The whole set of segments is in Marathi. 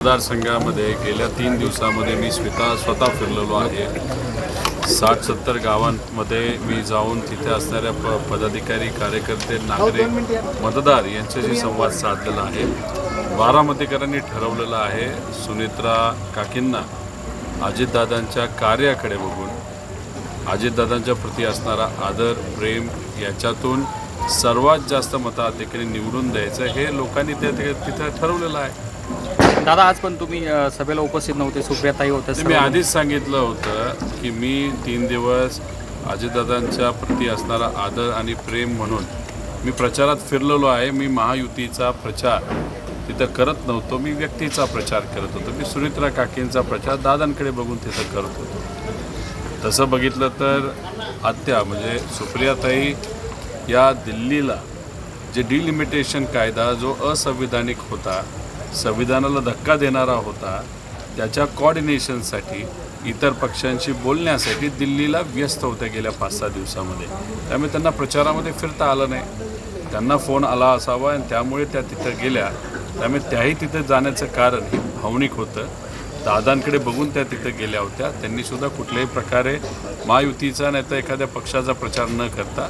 मतदारसंघामध्ये गेल्या 3 दिवसामध्ये मी स्वतः फिरलेलो आहे. 60-70 गावांमध्ये मी जाऊन तिथे असणाऱ्या पदाधिकारी, कार्यकर्ते, नागरिक, मतदार यांच्याशी संवाद साधलेला आहे. बारामतीकरांनी ठरवलेलं आहे सुनेत्रा काकींना अजितदादांच्या कार्याकडे बघून अजितदादांच्या प्रती असणारा आदर, प्रेम याच्यातून सर्वात जास्त मताधिकारी निवडून द्यायचं हे लोकांनी तिथे ठरवलेलं आहे. दादा, आज पण तुम्ही सभेला उपस्थित नव्हते, सुप्रियाताई होत्या. मी आधीच सांगितलं होतं की मी 3 दिवस अजितदादांच्या प्रती असणारा आदर आणि प्रेम म्हणून मी प्रचारात फिरलेलो आहे. मी महायुतीचा प्रचार तिथं करत नव्हतो, मी व्यक्तीचा प्रचार करत होतो. मी सुनेत्रा काकींचा प्रचार दादांकडे बघून तिथं करत होतो. तसं बघितलं तर आत्या म्हणजे सुप्रियाताई या दिल्लीला जे डिलिमिटेशन कायदा जो असंविधानिक होता, संविधानाला धक्का देणारा होता, त्याच्या कोऑर्डिनेशनसाठी इतर पक्षांशी बोलण्यासाठी दिल्लीला व्यस्त होत्या गेल्या 5-6 दिवसामध्ये. त्यामुळे त्यांना प्रचारामध्ये फिरता आलं नाही. त्यांना फोन आला असावा आणि त्यामुळे त्या तिथं गेल्या. त्यामुळे त्याही तिथं जाण्याचं कारण हे भावनिक होतं. दादांकडे बघून त्या तिथं गेल्या होत्या. त्यांनीसुद्धा कुठल्याही प्रकारे महायुतीचा नाही तर एखाद्या पक्षाचा प्रचार न करता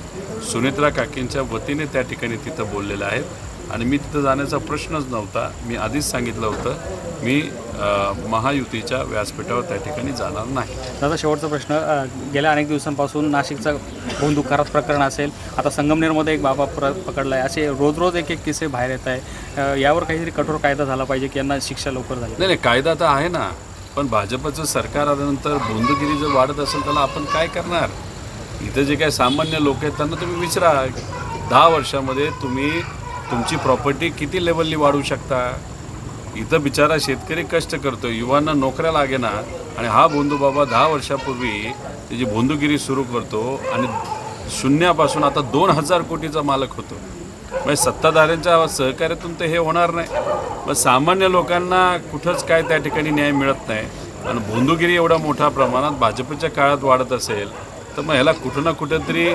सुनेत्रा काकींच्या वतीने त्या ठिकाणी तिथं बोललेल्या आहेत. आणि मी तिथं जाण्याचा प्रश्नच नव्हता. मी आधीच सांगितलं होतं मी महायुतीच्या व्यासपीठावर त्या ठिकाणी जाणार नाही. दादा, शेवटचा प्रश्न. गेल्या अनेक दिवसांपासून नाशिकचा भूंदुकारात प्रकरण असेल, आता संगमनेरमध्ये एक बाबा पकडला आहे, असे रोज एक किस्से बाहेर येत आहे. यावर काहीतरी कठोर कायदा झाला पाहिजे की यांना शिक्षा लवकर झाली. नाही, कायदा तर आहे ना, पण भाजपचं सरकार आल्यानंतर भोंदगिरी जर वाढत असेल त्याला आपण काय करणार? इथं जे काही सामान्य लोक आहेत त्यांना तुम्ही विचारा, 10 वर्षामध्ये तुम्ही तुमची प्रॉपर्टी किती लेवलनी वाढवू शकता? इथं बिचारा शेतकरी कष्ट करतो, युवांना नोकऱ्या लागेना, आणि हा भोंदू बाबा 10 वर्षापूर्वी त्याची भोंदूगिरी सुरू करतो आणि शून्यापासून आता 2000 कोटीचा मालक होतो. म्हणजे सत्ताधाऱ्यांच्या सहकार्यातून तर हे होणार नाही. मग सामान्य लोकांना कुठंच काय त्या ठिकाणी न्याय मिळत नाही. आणि भोंदूगिरी एवढा मोठ्या प्रमाणात भाजपच्या काळात वाढत असेल तर मग ह्याला कुठं ना कुठंतरी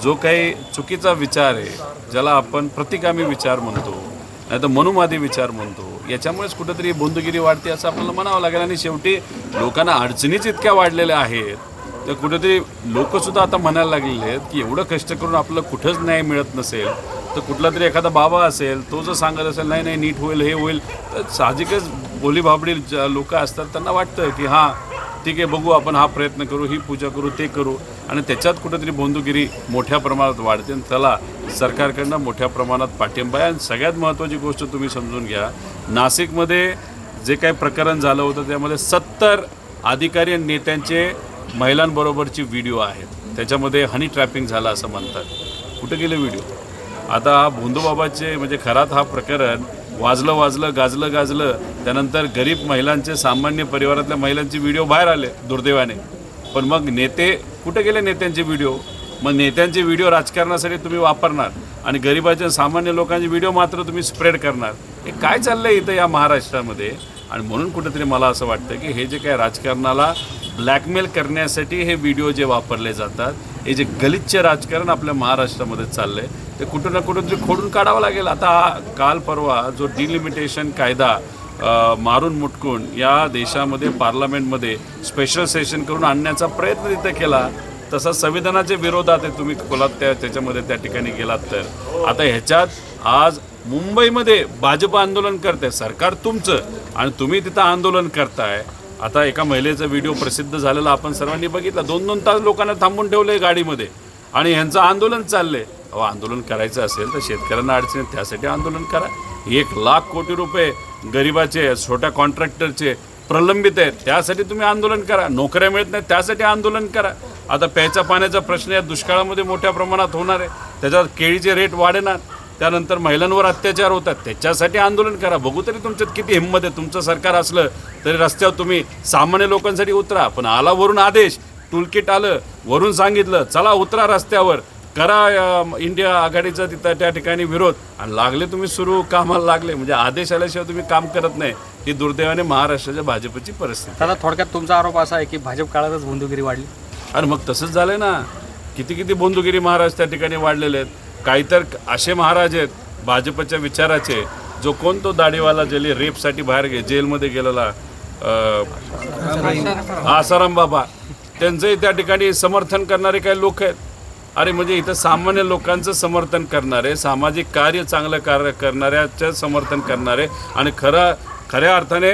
जो काही चुकीचा विचार आहे, ज्याला आपण प्रतिगामी विचार म्हणतो, नाही तर मनुवादी विचार म्हणतो, याच्यामुळेच कुठंतरी भोंदगिरी वाढते असं आपल्याला म्हणावं लागेल. आणि शेवटी लोकांना अडचणीच इतक्या वाढलेल्या आहेत तर कुठंतरी लोकसुद्धा आता म्हणायला लागलेले आहेत की एवढं कष्ट करून आपल्याला कुठंच न्याय मिळत नसेल तर कुठला तरी एखादा बाबा असेल, तो जर सांगत असेल नाही नाही नीट होईल, हे होईल, तर साहजिकच बोलीभाबडी लोक असतात त्यांना वाटतं की हां ठीक आहे, बघू आपण हा प्रयत्न करू, ही पूजा करू, ते करू, आणि त्याच्यात कुठंतरी भोंदूगिरी मोठ्या प्रमाणात वाढते. आणि त्याला सरकारकडनं मोठ्या प्रमाणात पाठिंबा आहे. आणि सगळ्यात महत्त्वाची गोष्ट तुम्ही समजून घ्या, नाशिकमध्ये जे काही प्रकरण झालं होतं त्यामध्ये 70 अधिकारी आणि नेत्यांचे महिलांबरोबरची व्हिडिओ आहेत. त्याच्यामध्ये हनी ट्रॅपिंग झालं असं म्हणतात. कुठे गेले व्हिडिओ? आता हा भोंदूबाबाचे म्हणजे खरात हा प्रकरण वाजलं गाजलं, त्यानंतर गरीब महिलांचे, सामान्य परिवारातल्या महिलांचे व्हिडिओ बाहेर आले दुर्दैवाने. पण मग नेते कुठे गेले? नेत्यांचे व्हिडिओ. मग नेत्यांचे व्हिडिओ राजकारणासाठी तुम्ही वापरणार आणि गरिबाच्या सामान्य लोकांचे व्हिडिओ मात्र तुम्ही स्प्रेड करणार. हे काय चाललं आहे इथं या महाराष्ट्रामध्ये? आणि म्हणून कुठेतरी मला असं वाटतं की हे जे काय राजकारणाला ब्लॅकमेल करण्यासाठी हे व्हिडिओ जे वापरले जातात, हे जे गलिच्छ राजकारण आपल्या महाराष्ट्रामध्ये चाललं आहे ते कुठं ना कुठंतरी खोडून काढावं लागेल. आता काल परवा जो डिलिमिटेशन कायदा मारून मुटकून या देशामध्ये पार्लमेंटमध्ये स्पेशल सेशन करून आणण्याचा प्रयत्न तिथे केला, तसा संविधानाच्या विरोधात आहे. तुम्ही खोलात त्याच्यामध्ये त्या ठिकाणी गेलात तर आता ह्याच्यात आज मुंबईमध्ये भाजप आंदोलन करते, सरकार तुमचं, आणि तुम्ही तिथं आंदोलन करताय. आता एका महिलेचा व्हिडिओ प्रसिद्ध झालेला आपण सर्वांनी बघितला. 2-2 तास लोकांना थांबून ठेवलं आहे गाडीमध्ये आणि ह्यांचं आंदोलन चाललंय. आंदोलन करायचं असेल तर शेतकऱ्यांना अडचणी, त्यासाठी आंदोलन करा. 1,00,000 कोटी रुपये गरिबाचे, छोट्या कॉन्ट्रॅक्टरचे प्रलंबित आहेत, त्यासाठी तुम्ही आंदोलन करा. नोकऱ्या मिळत नाहीत त्यासाठी आंदोलन करा. आता प्यायच्या पाण्याचा प्रश्न या दुष्काळामध्ये मोठ्या प्रमाणात होणार आहे, त्याच्यावर केळीचे रेट वाढणार, त्यानंतर महिलांवर अत्याचार होतात, त्याच्यासाठी आंदोलन करा. बघू तरी तुमच्यात किती हिंमत आहे. तुमचं सरकार असलं तरी रस्त्यावर तुम्ही सामान्य लोकांसाठी उतरा. पण आला वरून आदेश, टूलकिट आलं, वरून सांगितलं चला उतरा रस्त्यावर, करा इंडिया आघाडीचा तिथं त्या ठिकाणी विरोध, आणि लागले तुम्ही सुरू कामाला लागले. म्हणजे आदेश आल्याशिवाय तुम्ही काम करत नाही. ही दुर्दैवाने महाराष्ट्राच्या भाजपची परिस्थिती. दादा, थोडक्यात तुमचा आरोप असा आहे की भाजप काळातच भोंदूगिरी वाढली. आणि मग तसंच झालंय ना, किती भोंदूगिरी महाराज त्या ठिकाणी वाढलेले आहेत. काही तर असे महाराज आहेत भाजपच्या विचाराचे जो कोण तो दाढीवाला ज्याला रेपसाठी बाहेर जेलमध्ये गेलेला आसाराम बाबा, त्यांचंही त्या ठिकाणी समर्थन करणारे काही लोक आहेत. अरे म्हणजे इथं सामान्य लोकांचं समर्थन करणारे, सामाजिक कार्य चांगलं कार्य करणाऱ्याचं समर्थन करणारे आणि खऱ्या अर्थाने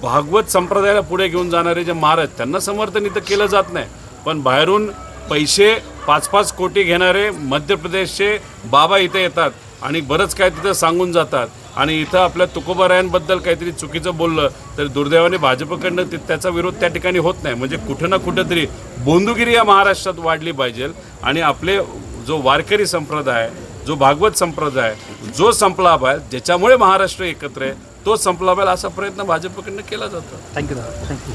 भागवत संप्रदायाला पुढे घेऊन जाणारे जे महाराज, त्यांना समर्थन इथं केलं जात नाही. पण बाहेरून पैसे 5-5 कोटी घेणारे मध्य प्रदेशचे बाबा इथे येतात आणि बरंच काय तिथं सांगून जातात. आणि इथं आपल्या तुकोबारायांबद्दल काहीतरी चुकीचं बोललं तर दुर्दैवाने भाजपकडनं त्याचा विरोध त्या ठिकाणी होत नाही. म्हणजे कुठं ना कुठंतरी बोंदुगिरी या महाराष्ट्रात वाढली पाहिजे आणि आपले जो वारकरी संप्रदाय, जो भागवत संप्रदाय जो संपला पाहिजे, ज्याच्यामुळे महाराष्ट्र एकत्र आहे, तो संपला पाहिजे असा प्रयत्न भाजपकडनं केला जातो. थँक्यू दादा, थँक्यू.